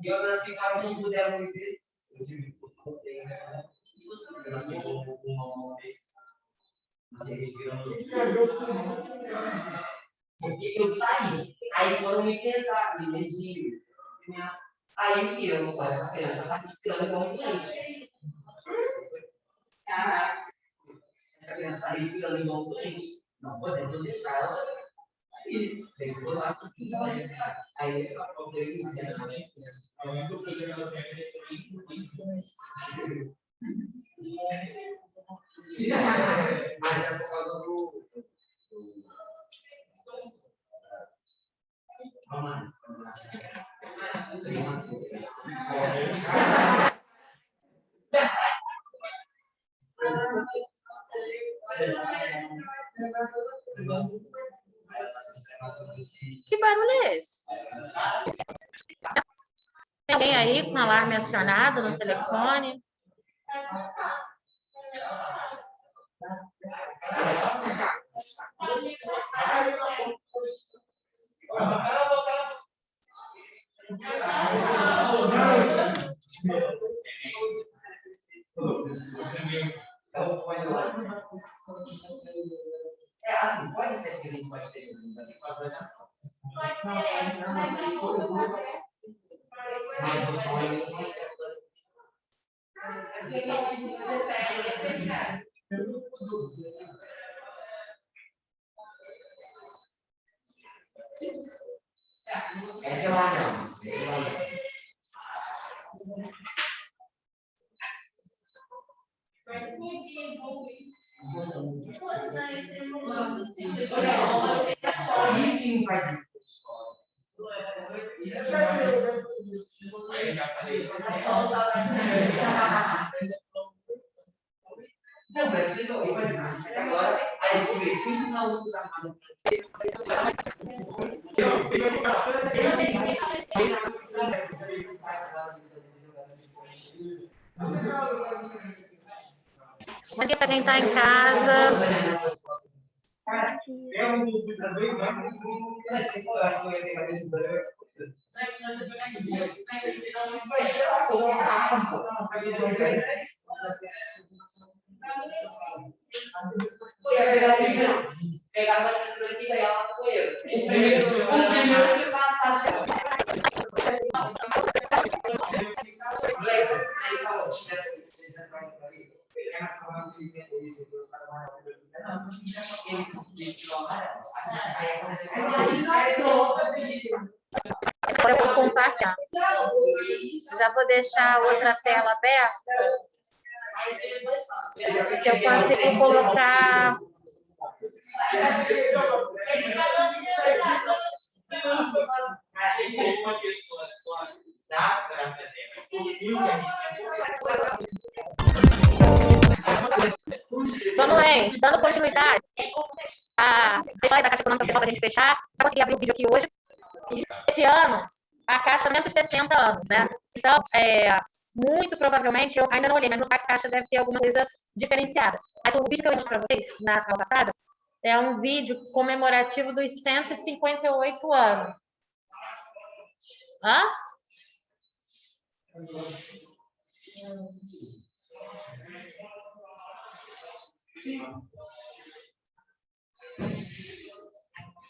Eu nasci quase não puderam me ver. Eu tive eu nasci com uma nasci respirando. Porque eu saí, aí foram me pesar, me medir. Aí eu, essa criança está respirando igual um doente. Caraca, essa criança está respirando igual um doente. Não podemos deixar ela. E tem que pular tudo, né? Aí eu acordei com mas é por causa do. Vamos lá. Que barulho é esse? Tem alguém aí com alarme acionado no telefone? É assim, pode ser que a gente pode ter isso também, pode ser. Mas o som é muito mais é de lá não. É de lá não. Isso vai dizer. Não, mas você não imagina. Agora a gente vê 5 malucos armados. Bom dia para quem está em casa. Eu não fui também, mas eu acho que vai ter cabeça branca. Vai ser lá, pegava a estrutura aqui e já ia lá pro banheiro. O primeiro que passasse. Agora eu vou compartilhar. Já vou deixar a outra tela aberta. Se eu consigo colocar. Vamos lá, gente. Dando continuidade a história da Caixa Econômica para a gente fechar. Já consegui abrir o vídeo aqui hoje. Esse ano, a Caixa tem 160 anos, né? Então, muito provavelmente, eu ainda não olhei, mas no site Caixa deve ter alguma coisa diferenciada. Mas o vídeo que eu mostrei para vocês na aula passada é um vídeo comemorativo dos 158 anos. Hã?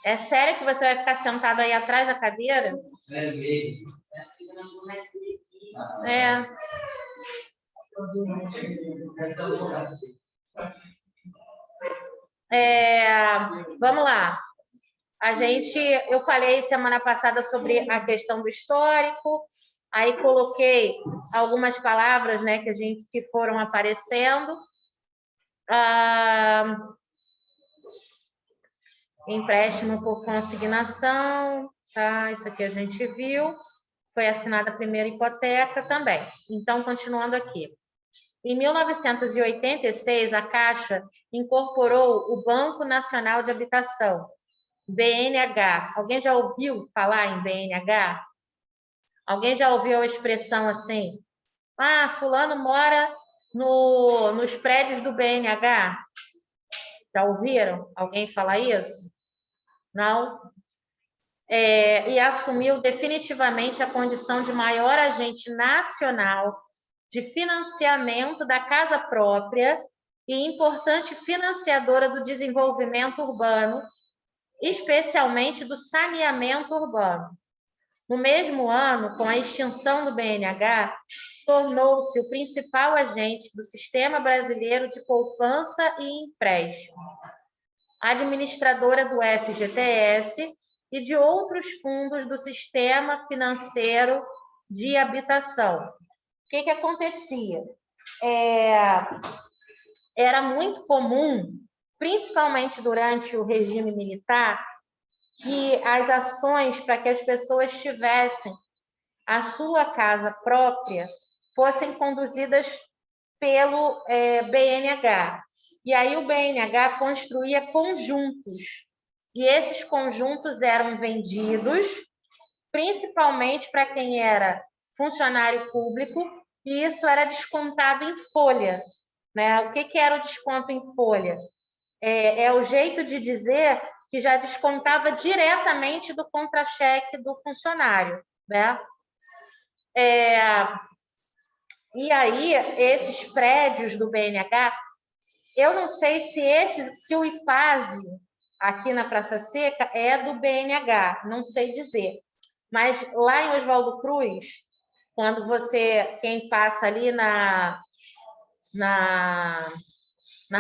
É sério que você vai ficar sentado aí atrás da cadeira? Vamos lá. Eu falei semana passada sobre a questão do histórico, aí coloquei algumas palavras, né, que foram aparecendo. Empréstimo por consignação, tá? Isso aqui a gente viu. Foi assinada a primeira hipoteca também. Então, continuando aqui. Em 1986, a Caixa incorporou o Banco Nacional de Habitação, BNH. Alguém já ouviu falar em BNH? Alguém já ouviu a expressão assim? Ah, fulano mora nos prédios do BNH. Já ouviram alguém falar isso? Não? e assumiu definitivamente a condição de maior agente nacional de financiamento da casa própria e importante financiadora do desenvolvimento urbano, especialmente do saneamento urbano. No mesmo ano, com a extinção do BNH, tornou-se o principal agente do Sistema Brasileiro de Poupança e Empréstimo, administradora do FGTS e de outros fundos do Sistema Financeiro de Habitação. O que acontecia? Era muito comum, principalmente durante o regime militar, que as ações para que as pessoas tivessem a sua casa própria fossem conduzidas pelo BNH. E aí o BNH construía conjuntos, e esses conjuntos eram vendidos principalmente para quem era funcionário público, e isso era descontado em folha. Né? O que era o desconto em folha? É o jeito de dizer que já descontava diretamente do contra-cheque do funcionário. Né? E aí, esses prédios do BNH, eu não sei se o IPASE, aqui na Praça Seca, é do BNH, não sei dizer. Mas lá em Oswaldo Cruz, quando quem passa ali na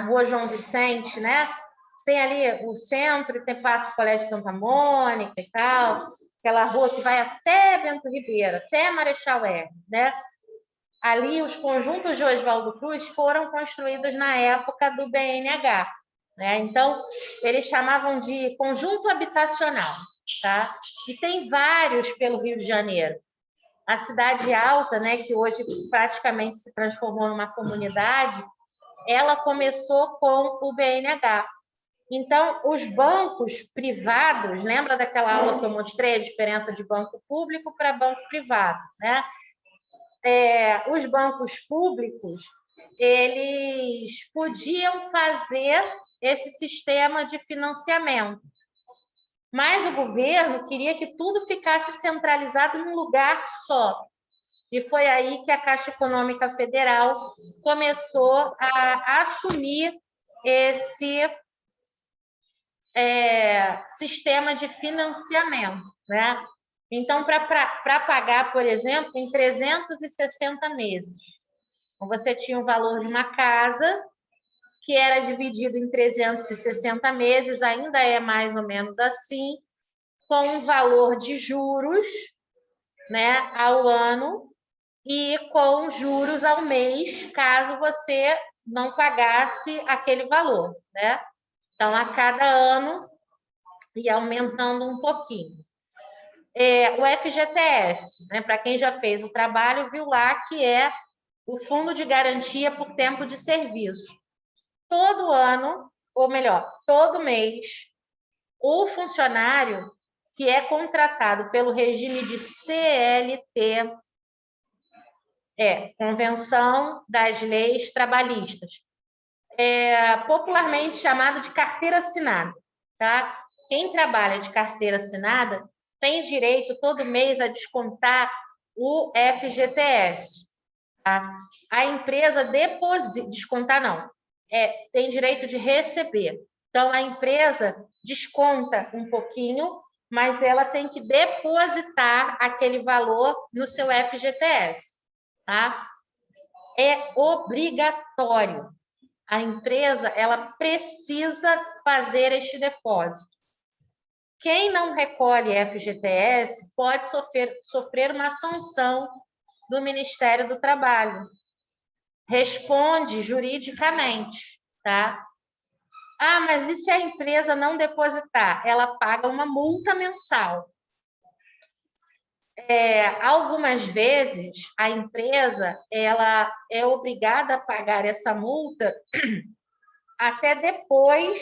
Rua João Vicente, né? Tem ali o centro, passa o Colégio Santa Mônica e tal, aquela rua que vai até Bento Ribeiro, até Marechal Hermes, né? Ali, os conjuntos de Oswaldo Cruz foram construídos na época do BNH. Né? Então, eles chamavam de conjunto habitacional. Tá? E tem vários pelo Rio de Janeiro. A Cidade Alta, né, que hoje praticamente se transformou numa comunidade, ela começou com o BNH. Então, os bancos privados, lembra daquela aula que eu mostrei, a diferença de banco público para banco privado, né? Os bancos públicos, eles podiam fazer esse sistema de financiamento, mas o governo queria que tudo ficasse centralizado num lugar só. E foi aí que a Caixa Econômica Federal começou a assumir esse sistema de financiamento, né? Então, para pagar, por exemplo, em 360 meses, você tinha o valor de uma casa que era dividido em 360 meses, ainda é mais ou menos assim, com um valor de juros, né, ao ano e com juros ao mês, caso você não pagasse aquele valor, né? Então, a cada ano ia aumentando um pouquinho. O FGTS, né, para quem já fez o trabalho, viu lá que é o Fundo de Garantia por Tempo de Serviço. Todo ano, ou melhor, todo mês, o funcionário que é contratado pelo regime de CLT, Convenção das Leis Trabalhistas, popularmente chamado de carteira assinada, tá? Quem trabalha de carteira assinada tem direito todo mês a descontar o FGTS. Tá? A empresa deposita, descontar não, tem direito de receber. Então, a empresa desconta um pouquinho, mas ela tem que depositar aquele valor no seu FGTS. Tá? É obrigatório. A empresa ela precisa fazer este depósito. Quem não recolhe FGTS pode sofrer uma sanção do Ministério do Trabalho. Responde juridicamente, tá? Ah, mas e se a empresa não depositar? Ela paga uma multa mensal. Algumas vezes, a empresa ela é obrigada a pagar essa multa até depois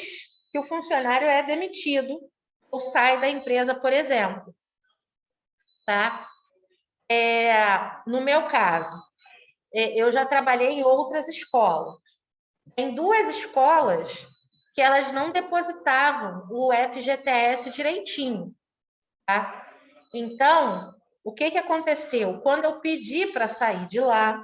que o funcionário é demitido ou sai da empresa, por exemplo. Tá? No meu caso, eu já trabalhei em outras escolas. Em 2 escolas que elas não depositavam o FGTS direitinho. tá? Então, o que que aconteceu? Quando eu pedi para sair de lá,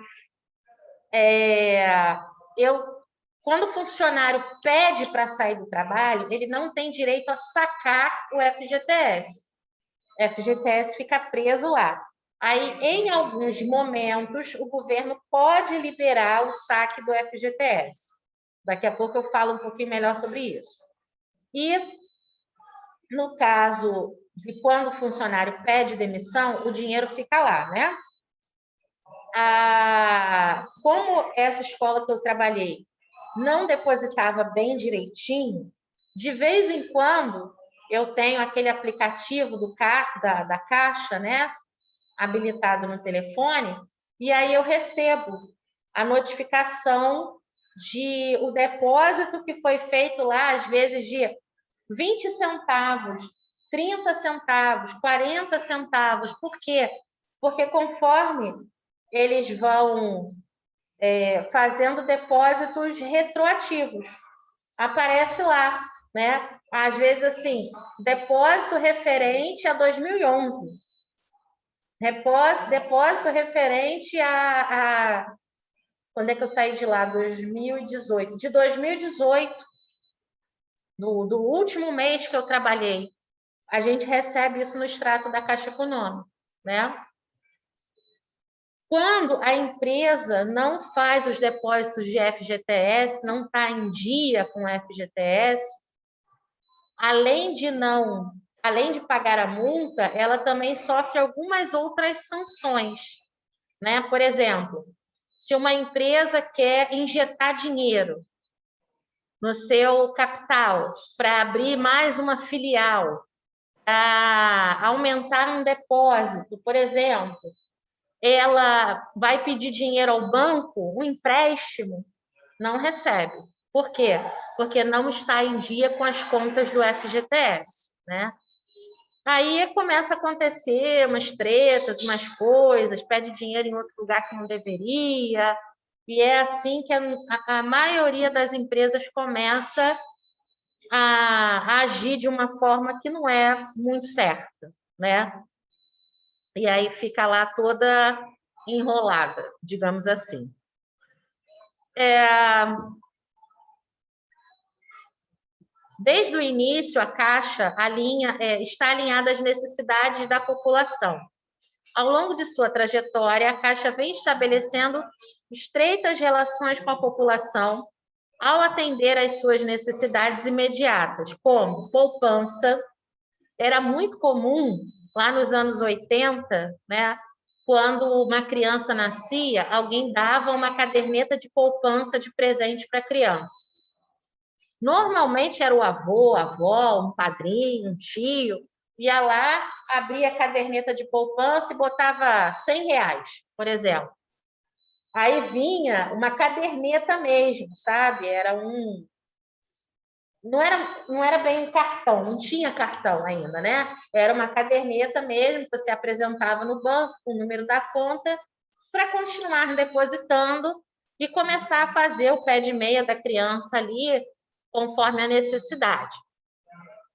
quando o funcionário pede para sair do trabalho, ele não tem direito a sacar o FGTS. O FGTS fica preso lá. Aí, em alguns momentos, o governo pode liberar o saque do FGTS. Daqui a pouco eu falo um pouquinho melhor sobre isso. E, no caso de quando o funcionário pede demissão, o dinheiro fica lá, né? Como essa escola que eu trabalhei não depositava bem direitinho, de vez em quando eu tenho aquele aplicativo da Caixa, né, habilitado no telefone, e aí eu recebo a notificação de o depósito que foi feito lá, às vezes de 20 centavos, 30 centavos, 40 centavos. Por quê? Porque conforme eles vão fazendo depósitos retroativos, aparece lá, né? Às vezes, assim, depósito referente a 2011, depósito referente quando é que eu saí de lá? 2018. De 2018, do último mês que eu trabalhei, a gente recebe isso no extrato da Caixa Econômica, né? Quando a empresa não faz os depósitos de FGTS, não está em dia com o FGTS, além de pagar a multa, ela também sofre algumas outras sanções, né? Por exemplo, se uma empresa quer injetar dinheiro no seu capital para abrir mais uma filial, para aumentar um depósito, por exemplo, ela vai pedir dinheiro ao banco, um empréstimo, não recebe. Por quê? Porque não está em dia com as contas do FGTS, né? Aí começa a acontecer umas tretas, umas coisas, pede dinheiro em outro lugar que não deveria, e é assim que a maioria das empresas começa a agir de uma forma que não é muito certa, né? E aí fica lá toda enrolada, digamos assim. Desde o início, a Caixa está alinhada às necessidades da população. Ao longo de sua trajetória, a Caixa vem estabelecendo estreitas relações com a população ao atender às suas necessidades imediatas, como poupança. Era muito comum, lá nos anos 80, né, quando uma criança nascia, alguém dava uma caderneta de poupança de presente para a criança. Normalmente era o avô, a avó, um padrinho, um tio, ia lá, abria a caderneta de poupança e botava R$100, por exemplo. Aí vinha uma caderneta mesmo, sabe? Não era bem um cartão, não tinha cartão ainda, né? Era uma caderneta mesmo, que você apresentava no banco, com o número da conta, para continuar depositando e começar a fazer o pé de meia da criança ali, conforme a necessidade.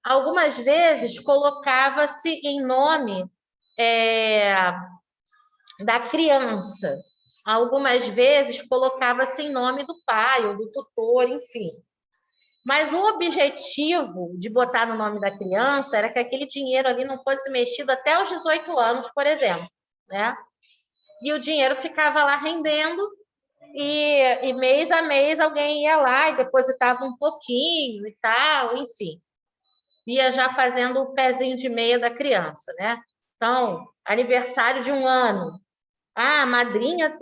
Algumas vezes colocava-se em nome da criança, algumas vezes colocava-se em nome do pai ou do tutor, enfim. Mas o objetivo de botar no nome da criança era que aquele dinheiro ali não fosse mexido até os 18 anos, por exemplo, né? E o dinheiro ficava lá rendendo e mês a mês alguém ia lá e depositava um pouquinho e tal, enfim. Ia já fazendo o pezinho de meia da criança, né? Então, aniversário de 1 ano. A madrinha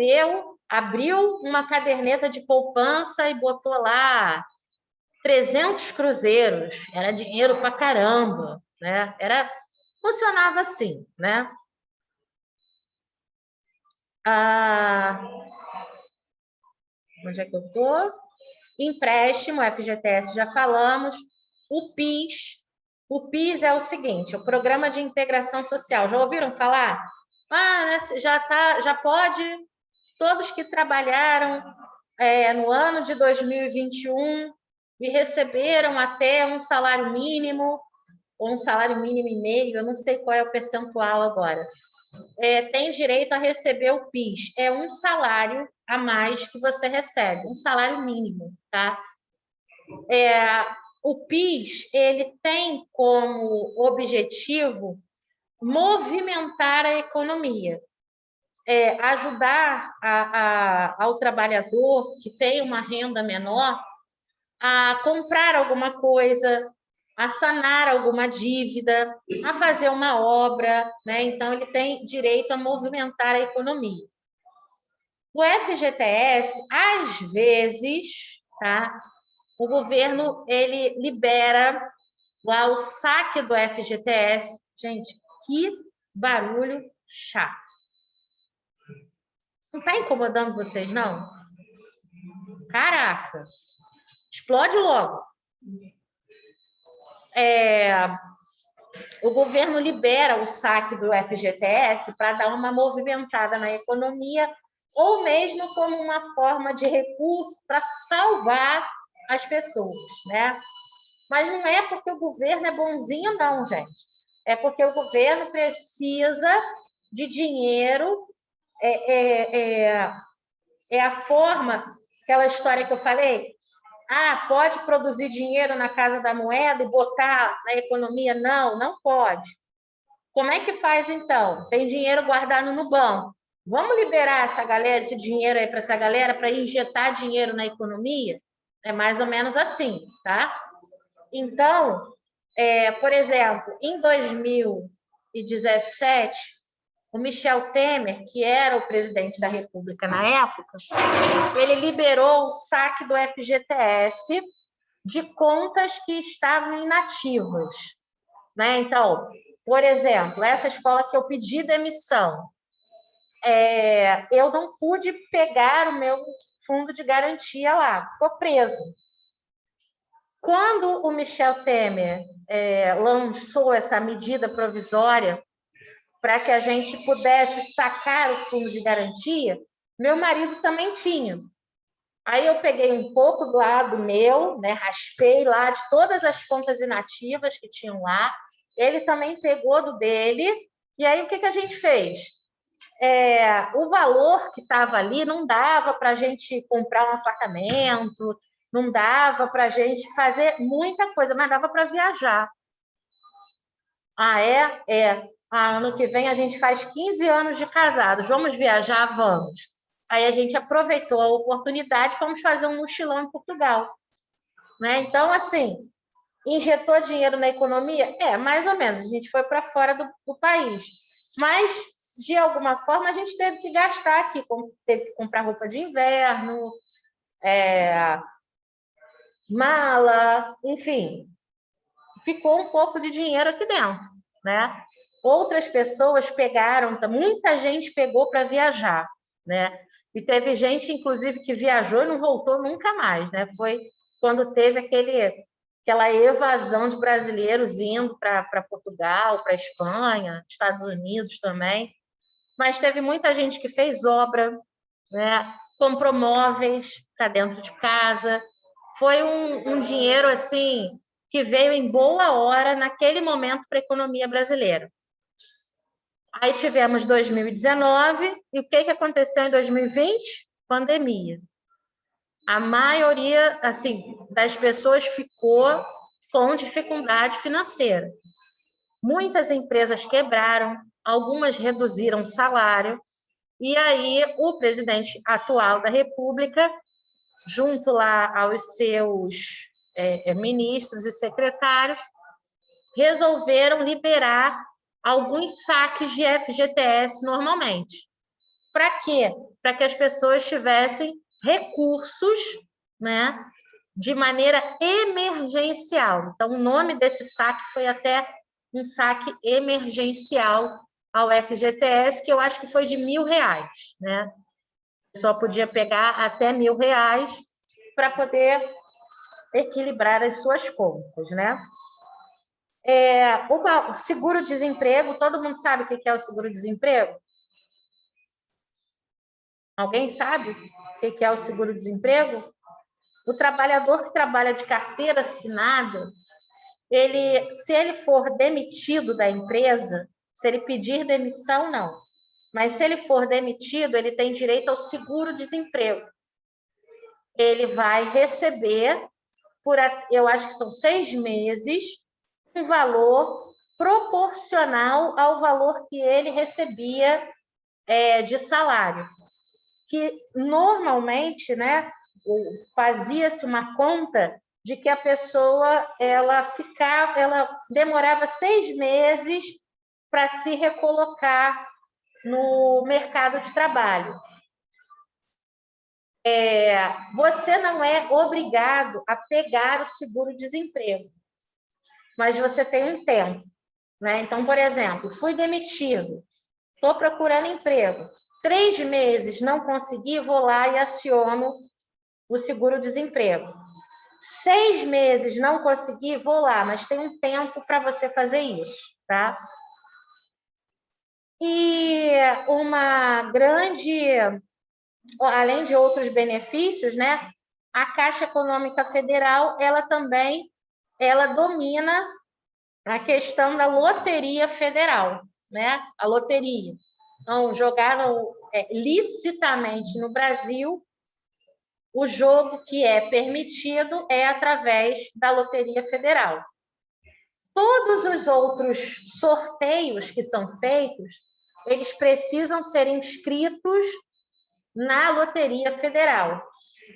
abriu uma caderneta de poupança e botou lá 300 cruzeiros. Era dinheiro pra caramba, né? Funcionava assim, né? Onde é que eu tô? Empréstimo, FGTS já falamos. O PIS. O PIS é o seguinte, o Programa de Integração Social. Já ouviram falar? Já pode, todos que trabalharam no ano de 2021 e receberam até um salário mínimo, ou um salário mínimo e meio, eu não sei qual é o percentual agora, tem direito a receber o PIS. É um salário a mais que você recebe, um salário mínimo, tá? O PIS, ele tem como objetivo movimentar a economia, ajudar ao trabalhador que tem uma renda menor a comprar alguma coisa, a sanar alguma dívida, a fazer uma obra, né? Então, ele tem direito a movimentar a economia. O FGTS, às vezes, tá? O governo, ele libera lá o saque do FGTS. Gente, que barulho chato. Não está incomodando vocês, não? Caraca! Explode logo. O governo libera o saque do FGTS para dar uma movimentada na economia, ou mesmo como uma forma de recurso para salvar as pessoas, né? Mas não é porque o governo é bonzinho, não, gente. É porque o governo precisa de dinheiro, é a forma, aquela história que eu falei, pode produzir dinheiro na Casa da Moeda e botar na economia? Não, não pode. Como é que faz, então? Tem dinheiro guardado no banco. Vamos liberar essa galera, esse dinheiro aí para essa galera, para injetar dinheiro na economia? É mais ou menos assim, tá? Então, por exemplo, em 2017, o Michel Temer, que era o presidente da República na época, ele liberou o saque do FGTS de contas que estavam inativas, né? Então, por exemplo, essa escola que eu pedi demissão, eu não pude pegar o meu fundo de garantia lá, ficou preso. Quando o Michel Temer lançou essa medida provisória para que a gente pudesse sacar o fundo de garantia, meu marido também tinha. Aí eu peguei um pouco do lado meu, né, raspei lá de todas as contas inativas que tinham lá, ele também pegou do dele, e aí o que a gente fez? O valor que estava ali não dava para a gente comprar um apartamento, não dava para a gente fazer muita coisa, mas dava para viajar. Ano que vem a gente faz 15 anos de casados, vamos viajar? Vamos. Aí a gente aproveitou a oportunidade e fomos fazer um mochilão em Portugal, né? Então, assim, injetou dinheiro na economia? Mais ou menos, a gente foi para fora do país. Mas, de alguma forma, a gente teve que gastar aqui, teve que comprar roupa de inverno, mala, enfim. Ficou um pouco de dinheiro aqui dentro, né? Outras pessoas pegaram, muita gente pegou para viajar, né? E teve gente, inclusive, que viajou e não voltou nunca mais, né? Foi quando teve aquela evasão de brasileiros indo para Portugal, para Espanha, Estados Unidos também. Mas teve muita gente que fez obra, né? Comprou móveis para dentro de casa. Foi um dinheiro, assim, que veio em boa hora naquele momento para a economia brasileira. Aí tivemos 2019, e o que aconteceu em 2020? Pandemia. A maioria, assim, das pessoas ficou com dificuldade financeira. Muitas empresas quebraram, algumas reduziram o salário, e aí o presidente atual da República, junto lá aos seus ministros e secretários, resolveram liberar alguns saques de FGTS normalmente. Para quê? Para que as pessoas tivessem recursos, né, de maneira emergencial. Então, o nome desse saque foi até um saque emergencial ao FGTS, que eu acho que foi de R$1.000, né? Só podia pegar até R$1.000 para poder equilibrar as suas contas, né? O seguro-desemprego, todo mundo sabe o que é o seguro-desemprego? Alguém sabe o que é o seguro-desemprego? O trabalhador que trabalha de carteira assinada, se ele for demitido da empresa, se ele pedir demissão, não. Mas se ele for demitido, ele tem direito ao seguro-desemprego. Ele vai receber, eu acho que são 6 meses, um valor proporcional ao valor que ele recebia de salário. Que normalmente, né, fazia-se uma conta de que a pessoa ela demorava 6 meses para se recolocar no mercado de trabalho. Você não é obrigado a pegar o seguro-desemprego, mas você tem um tempo, né? Então, por exemplo, fui demitido, estou procurando emprego, 3 meses não consegui, vou lá e aciono o seguro-desemprego. 6 meses não consegui, vou lá, mas tem um tempo para você fazer isso, tá? E uma grande, além de outros benefícios, né? A Caixa Econômica Federal, ela domina a questão da loteria federal, né? A loteria. Então, jogaram licitamente no Brasil, o jogo que é permitido é através da Loteria Federal. Todos os outros sorteios que são feitos, eles precisam ser inscritos na Loteria Federal,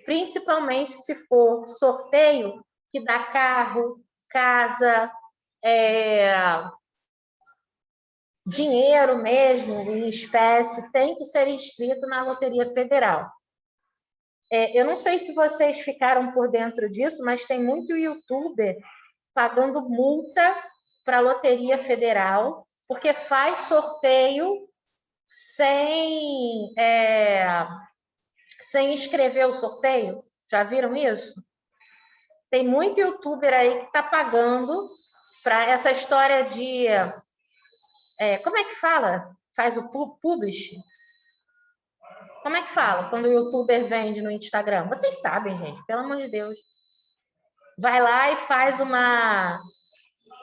principalmente se for sorteio que dá carro, casa, dinheiro mesmo, em espécie, tem que ser inscrito na Loteria Federal. Eu não sei se vocês ficaram por dentro disso, mas tem muito youtuber pagando multa para a Loteria Federal, porque faz sorteio sem inscrever o sorteio. Já viram isso? Tem muito youtuber aí que está pagando para essa história de... como é que fala? Faz o publish? Como é que fala quando o youtuber vende no Instagram? Vocês sabem, gente, pelo amor de Deus. Vai lá e faz uma...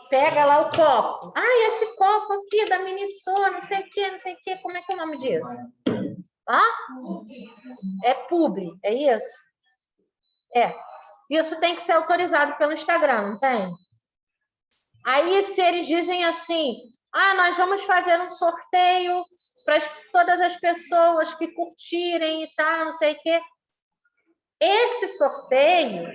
Pega lá o copo. Ah, esse copo aqui da Miniso, não sei o quê, não sei o quê. Como é que é o nome disso? É publi, é isso? Isso tem que ser autorizado pelo Instagram, não tem? Aí, se eles dizem assim, nós vamos fazer um sorteio para todas as pessoas que curtirem e tal, não sei o quê. Esse sorteio,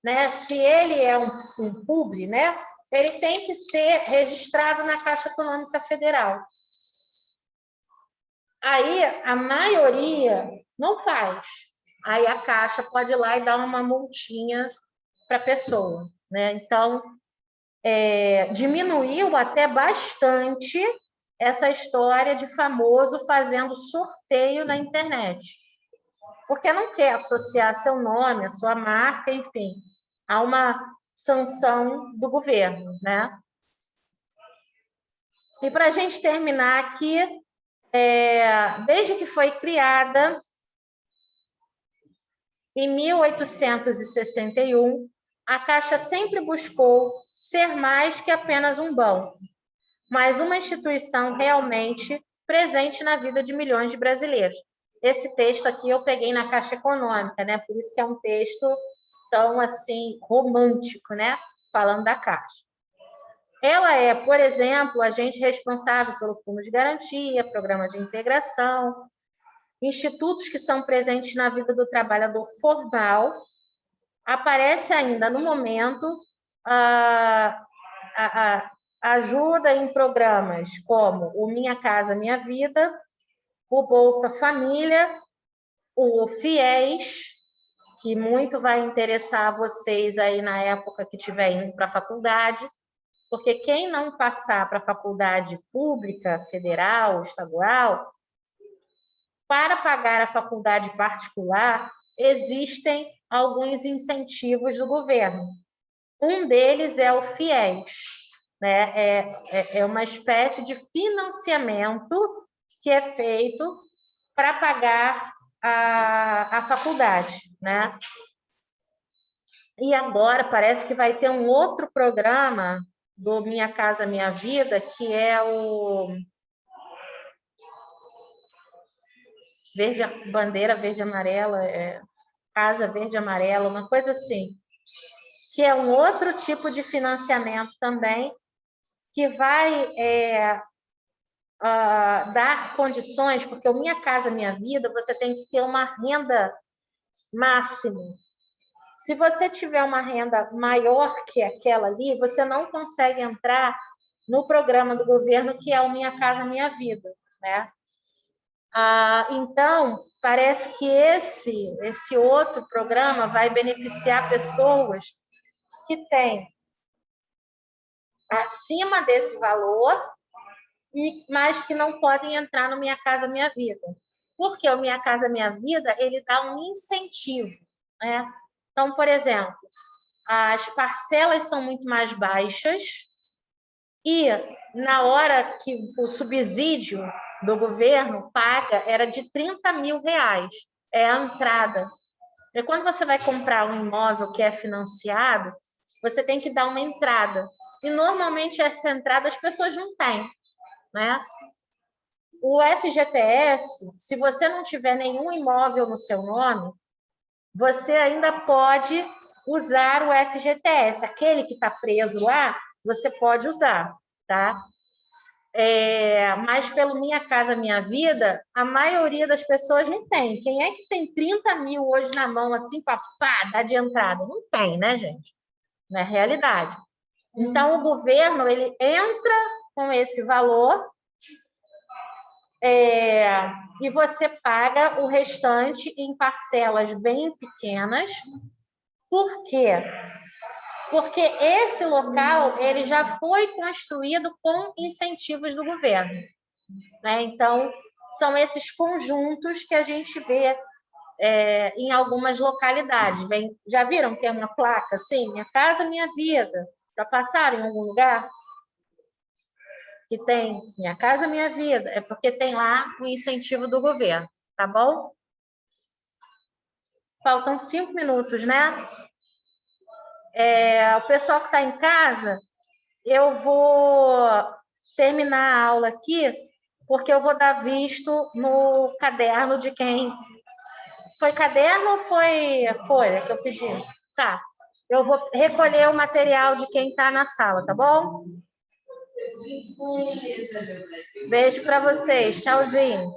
né, se ele é um publi, né, ele tem que ser registrado na Caixa Econômica Federal. Aí, a maioria não faz. Aí, a Caixa pode ir lá e dar uma multinha para a pessoa, né? Então, diminuiu até bastante essa história de famoso fazendo sorteio na internet. Porque não quer associar seu nome, a sua marca, enfim, a uma sanção do governo, né? E para a gente terminar aqui, desde que foi criada, em 1861, a Caixa sempre buscou ser mais que apenas um banco, mas uma instituição realmente presente na vida de milhões de brasileiros. Esse texto aqui eu peguei na Caixa Econômica, né? Por isso que é um texto tão assim romântico, né? Falando da Caixa. Ela é, por exemplo, agente responsável pelo Fundo de Garantia, Programa de Integração, institutos que são presentes na vida do trabalhador formal. Aparece ainda no momento a ajuda em programas como o Minha Casa Minha Vida, o Bolsa Família, o FIES, que muito vai interessar vocês aí na época que estiver indo para a faculdade, porque quem não passar para a faculdade pública, federal, estadual, para pagar a faculdade particular, existem alguns incentivos do governo. Um deles é o FIES, né? É uma espécie de financiamento que é feito para pagar a faculdade, né? E agora parece que vai ter um outro programa do Minha Casa Minha Vida, que é o bandeira verde e amarela, casa verde e amarela, uma coisa assim, que é um outro tipo de financiamento também, que vai dar condições, porque o Minha Casa Minha Vida, você tem que ter uma renda máxima. Se você tiver uma renda maior que aquela ali, você não consegue entrar no programa do governo, que é o Minha Casa Minha Vida, né? Então, parece que esse outro programa vai beneficiar pessoas que têm acima desse valor, mas que não podem entrar no Minha Casa Minha Vida. Porque o Minha Casa Minha Vida, ele dá um incentivo, né? Então, por exemplo, as parcelas são muito mais baixas e na hora que o subsídio do governo paga era de R$30 mil, é a entrada. E quando você vai comprar um imóvel que é financiado, você tem que dar uma entrada. E normalmente essa entrada as pessoas não têm, né? O FGTS, se você não tiver nenhum imóvel no seu nome, você ainda pode usar o FGTS. Aquele que está preso lá, você pode usar, tá? Mas pelo Minha Casa Minha Vida, a maioria das pessoas não tem. Quem é que tem 30 mil hoje na mão, assim, para dar de entrada? Não tem, né, gente? Não é realidade. Então, o governo, ele entra com esse valor e você paga o restante em parcelas bem pequenas. Por quê? Porque esse local ele já foi construído com incentivos do governo, né? Então, são esses conjuntos que a gente vê em algumas localidades. Já viram ter uma placa assim? Minha Casa Minha Vida. Já passaram em algum lugar? Que tem Minha Casa Minha Vida, é porque tem lá o incentivo do governo, tá bom? Faltam 5 minutos, né? O pessoal que está em casa, eu vou terminar a aula aqui, porque eu vou dar visto no caderno de quem... Foi caderno ou foi folha que eu pedi? Tá. Eu vou recolher o material de quem está na sala, tá bom? Beijo para vocês. Tchauzinho.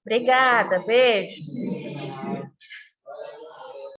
Obrigada. Beijo.